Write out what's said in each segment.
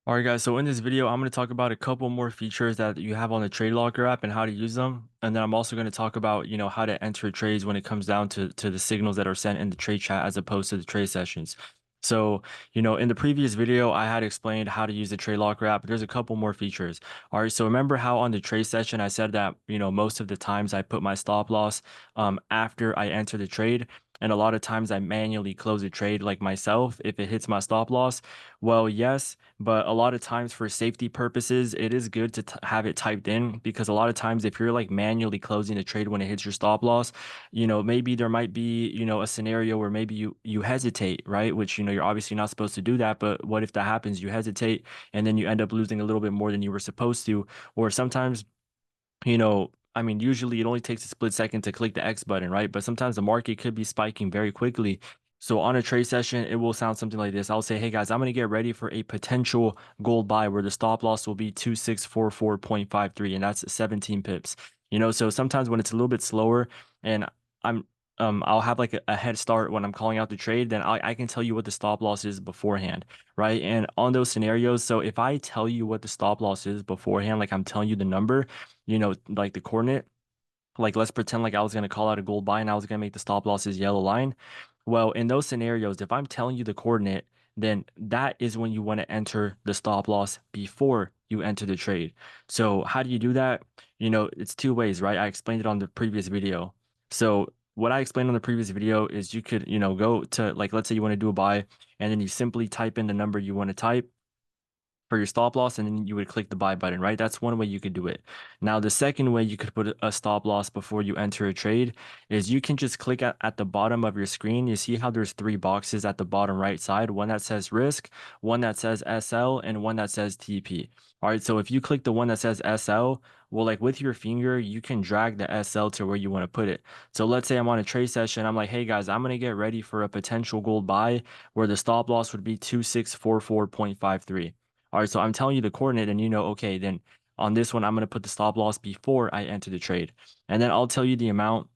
All right, guys. So in this video, I'm going to talk about a couple more features that you have on the Tradelocker app and how to use them. And then I'm also going to talk about, how to enter trades when it comes down to the signals that are sent in the trade chat as opposed to the trade sessions. So, in the previous video, I had explained how to use the Tradelocker app. There's a couple more features. All right. So remember how on the trade session, I said that, most of the times I put my stop loss after I enter the trade. And a lot of times I manually close a trade like myself if it hits my stop loss. Well, yes, but a lot of times for safety purposes, it is good to have it typed in because a lot of times if you're like manually closing the trade when it hits your stop loss, maybe there might be, a scenario where maybe you hesitate, right? Which, you're obviously not supposed to do that, but what if that happens? You hesitate and then you end up losing a little bit more than you were supposed to. Or sometimes I mean, usually it only takes a split second to click the X button, right? But sometimes the market could be spiking very quickly. So on a trade session, it will sound something like this. I'll say, hey guys, I'm going to get ready for a potential gold buy where the stop loss will be 2644.53, and that's 17 pips. So sometimes when it's a little bit slower and I'm I'll have like a head start when I'm calling out the trade, then I can tell you what the stop loss is beforehand, right? And on those scenarios, so if I tell you what the stop loss is beforehand, like I'm telling you the number, like the coordinate, like let's pretend like I was going to call out a gold buy and I was going to make the stop losses yellow line. Well, in those scenarios, if I'm telling you the coordinate, then that is when you want to enter the stop loss before you enter the trade. So how do you do that? It's two ways, right? I explained it on the previous video. So what I explained on the previous video is you could, go to like, let's say you want to do a buy and then you simply type in the number you want to type for your stop loss and then you would click the buy button, right? That's one way you could do it. Now, the second way you could put a stop loss before you enter a trade is you can just click at the bottom of your screen. You see how there's three boxes at the bottom right side, one that says risk, one that says SL, and one that says TP. All right, so if you click the one that says SL, well, like with your finger, you can drag the SL to where you want to put it. So let's say I'm on a trade session. I'm like, hey guys, I'm going to get ready for a potential gold buy where the stop loss would be 2644.53. All right, so I'm telling you the coordinate and okay, then on this one, I'm going to put the stop loss before I enter the trade. And then I'll tell you the amount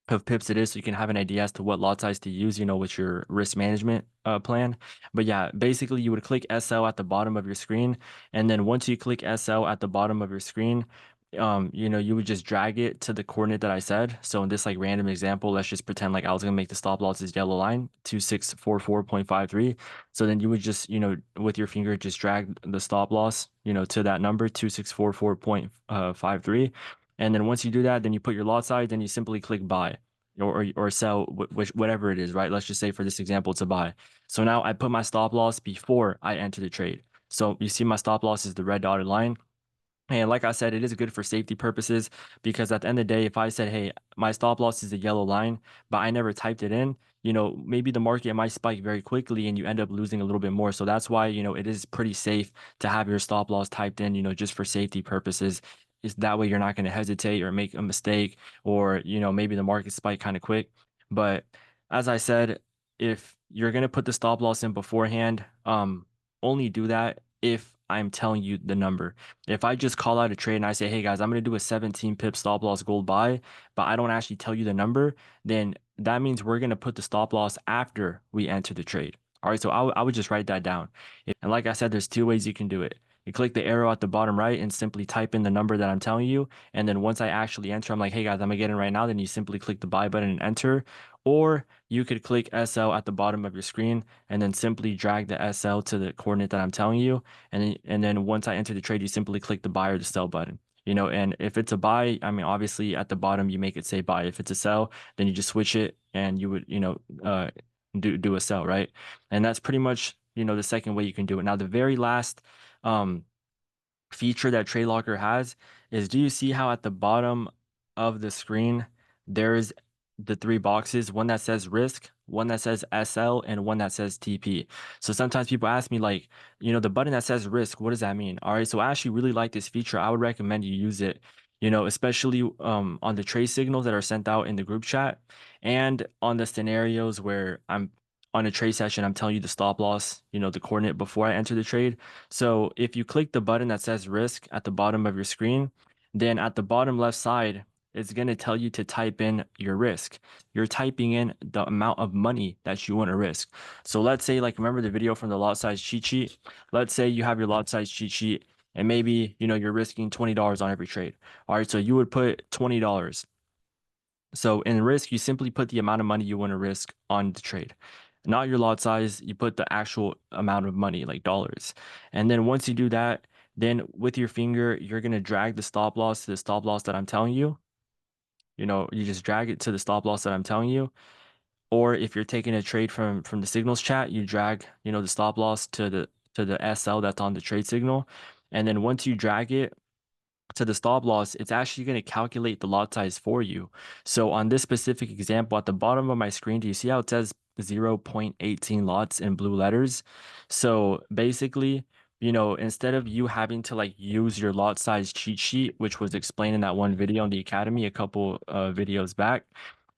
of pips it is so you can have an idea as to what lot size to use, with your risk management plan. But yeah, basically you would click SL at the bottom of your screen. And then once you click SL at the bottom of your screen, you would just drag it to the coordinate that I said. So in this like random example, let's just pretend like I was gonna make the stop loss this yellow line, 2644.53. So then you would just, with your finger, just drag the stop loss, to that number, 2644.53. And then once you do that, then you put your lot size, then you simply click buy or sell, which whatever it is, right? Let's just say for this example, it's a buy. So now I put my stop loss before I enter the trade. So you see my stop loss is the red dotted line. And like I said, it is good for safety purposes because at the end of the day, if I said, hey, my stop loss is a yellow line, but I never typed it in, maybe the market might spike very quickly and you end up losing a little bit more. So that's why, it is pretty safe to have your stop loss typed in, just for safety purposes. Is that way you're not going to hesitate or make a mistake or, maybe the market spike kind of quick. But as I said, if you're going to put the stop loss in beforehand, only do that if I'm telling you the number. If I just call out a trade and I say, hey guys, I'm going to do a 17 pip stop loss gold buy, but I don't actually tell you the number, then that means we're going to put the stop loss after we enter the trade. All right, so I would just write that down. And like I said, there's two ways you can do it. You click the arrow at the bottom right and simply type in the number that I'm telling you. And then once I actually enter, I'm like, hey guys, I'm gonna get in right now. Then you simply click the buy button and enter. Or you could click SL at the bottom of your screen and then simply drag the SL to the coordinate that I'm telling you. And then once I enter the trade, you simply click the buy or the sell button. And if it's a buy, I mean, obviously at the bottom you make it say buy. If it's a sell, then you just switch it and you would, do a sell, right? And that's pretty much, the second way you can do it. Now, the very last um feature that Tradelocker has is, do you see how at the bottom of the screen there's the three boxes, one that says risk, one that says SL, and one that says TP. So sometimes people ask me like, the button that says risk, what does that mean? All right, so I actually really like this feature. I would recommend you use it, especially on the trade signals that are sent out in the group chat and on the scenarios where I'm on a trade session, I'm telling you the stop loss, the coordinate before I enter the trade. So if you click the button that says risk at the bottom of your screen, then at the bottom left side, it's going to tell you to type in your risk. You're typing in the amount of money that you want to risk. So let's say, like, remember the video from the lot size cheat sheet? Let's say you have your lot size cheat sheet and maybe, you're risking $20 on every trade. All right, so you would put $20. So in risk, you simply put the amount of money you want to risk on the trade, not your lot size. You put the actual amount of money, like dollars. And then once you do that, then with your finger, you're going to drag the stop loss to the stop loss that I'm telling you. You just drag it to the stop loss that I'm telling you. Or if you're taking a trade from the signals chat, you drag, the stop loss to the SL that's on the trade signal. And then once you drag it to the stop loss, it's actually going to calculate the lot size for you. So on this specific example, at the bottom of my screen, do you see how it says 0.18 lots in blue letters? So basically, instead of you having to like use your lot size cheat sheet, which was explained in that one video on the Academy a couple videos back,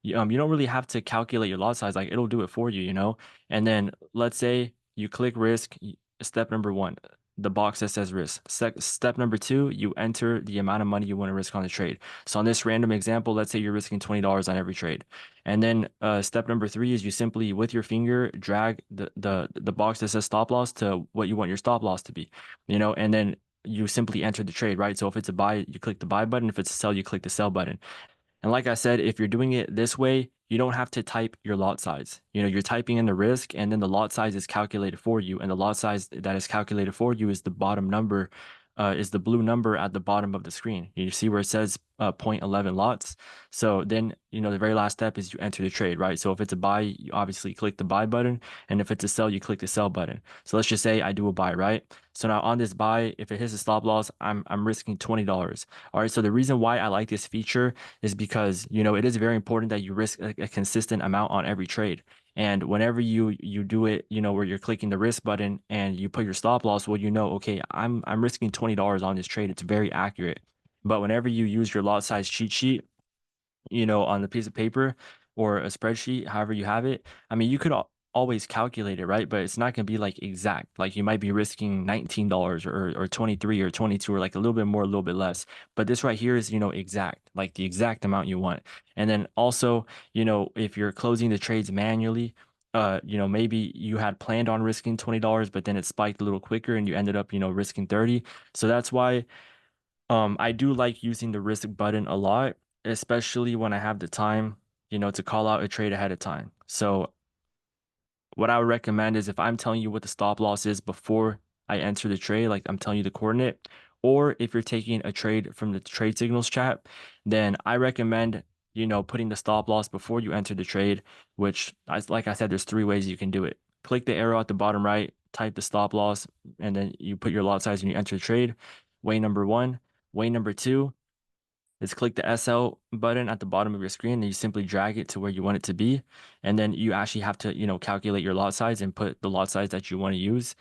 you don't really have to calculate your lot size. Like it'll do it for you. And then let's say you click risk, step number one, the box that says risk. Step number two, you enter the amount of money you want to risk on the trade. So on this random example, let's say you're risking $20 on every trade. And then step number three is you simply, with your finger, drag the box that says stop loss to what you want your stop loss to be, and then you simply enter the trade, right? So if it's a buy, you click the buy button. If it's a sell, you click the sell button. And like I said, if you're doing it this way, you don't have to type your lot size. You're typing in the risk and then the lot size is calculated for you. And the lot size that is calculated for you is the bottom number, is the blue number at the bottom of the screen. You see where it says 0.11 lots. So then, the very last step is you enter the trade, right? So if it's a buy, you obviously click the buy button. And if it's a sell, you click the sell button. So let's just say I do a buy, right? So now on this buy, if it hits a stop loss, I'm risking $20. All right. So the reason why I like this feature is because it is very important that you risk a consistent amount on every trade. And whenever you do it, where you're clicking the risk button and you put your stop loss, well, okay, I'm risking $20 on this trade. It's very accurate. But whenever you use your lot size cheat sheet, on the piece of paper or a spreadsheet, however you have it. I mean, you could always calculate it, right? But it's not going to be like exact. Like you might be risking $19 or 23 or 22 or like a little bit more, a little bit less. But this right here is, exact, like the exact amount you want. And then also, if you're closing the trades manually, maybe you had planned on risking $20, but then it spiked a little quicker and you ended up, risking 30. So that's why I do like using the risk button a lot, especially when I have the time, to call out a trade ahead of time. So what I would recommend is if I'm telling you what the stop loss is before I enter the trade, like I'm telling you the coordinate, or if you're taking a trade from the trade signals chat, then I recommend, putting the stop loss before you enter the trade, which, like I said, there's three ways you can do it. Click the arrow at the bottom right, type the stop loss, and then you put your lot size and you enter the trade. Way number one. Way number two is click the SL button at the bottom of your screen and you simply drag it to where you want it to be. And then you actually have to, calculate your lot size and put the lot size that you want to use.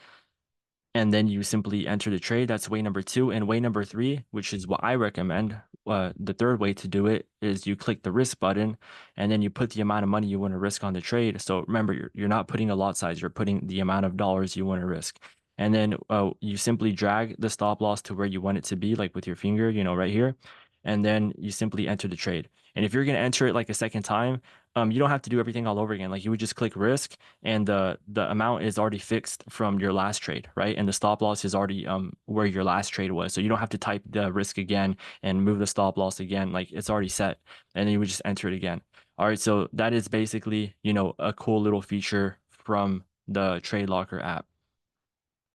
And then you simply enter the trade. That's way number two. And way number three, which is what I recommend, the third way to do it is you click the risk button and then you put the amount of money you want to risk on the trade. So remember, you're not putting a lot size, you're putting the amount of dollars you want to risk. And then you simply drag the stop loss to where you want it to be, like with your finger, right here. And then you simply enter the trade. And if you're going to enter it like a second time, you don't have to do everything all over again. Like you would just click risk and the amount is already fixed from your last trade, right? And the stop loss is already where your last trade was. So you don't have to type the risk again and move the stop loss again. Like it's already set. And then you would just enter it again. All right. So that is basically, a cool little feature from the Tradelocker app.